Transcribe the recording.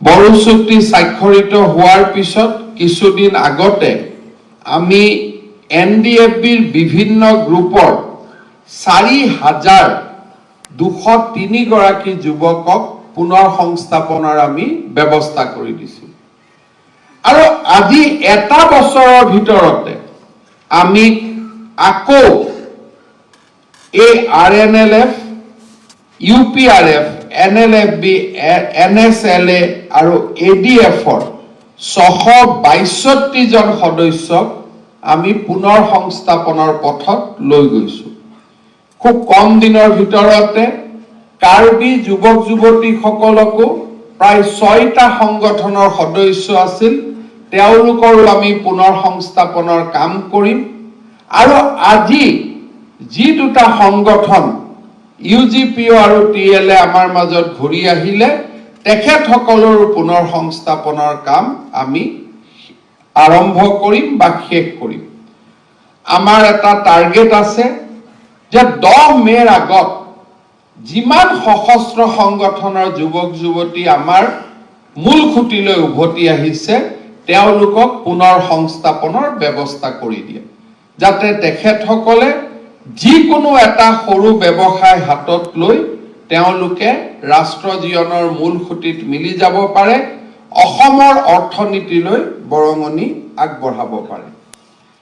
বড়ো চুক্তি স্বাক্ষৰিত হোৱাৰ পিছত কিছুদিন আগতে আমি NLFBৰ বিভিন্ন গ্ৰুপৰ 4,203 গৰাকী যুৱকক পুনৰ সংস্থাপনৰ আমি ব্যৱস্থা কৰি দিছো আৰু আজি এটা বছৰৰ ভিতৰতে আমি আকৌ এই RNLF UPRF NLFB NFLA আৰু ADFৰ 662 জন সদস্যক আমি পুনৰ সংস্থাপনৰ পথত লৈ গৈছো খুব কম দিনৰ ভিতৰতে কাৰ্বি যুৱক যুৱতীসকলকো প্ৰায় 6টা সংগঠনৰ সদস্য আছিল তেওঁলোকৰো আমি পুনৰ সংস্থাপনৰ কাম কৰিম আৰু আজি যি দুটা সংগঠন UGPO আৰু TLA আমাৰ মাজত ঘূৰি আহিলে তেখেতসকলৰ পুনৰ সংস্থাপনৰ কাম আমি আৰম্ভ কৰিম বা শেষ কৰিম আমাৰ এটা টাৰ্গেট আছে যে 10 মেৰ আগত যিমান সশস্ত্ৰ সংগঠনৰ যুৱক যুৱতী আমাৰ মূল খুঁটিলৈ উভতি আহিছে তেওঁলোকক পুনৰ সংস্থাপনৰ ব্যৱস্থা কৰি দিয়ে যাতে তেখেতসকলে যিকোনো এটা সৰু ব্যৱসায় হাতত লৈ তেওঁলোকে ৰাষ্ট্ৰ জীৱনৰ মূল খুঁটিত মিলি যাব পাৰে অসমৰ অৰ্থনীতিলৈ বৰঙণি আগবঢ়াব পাৰে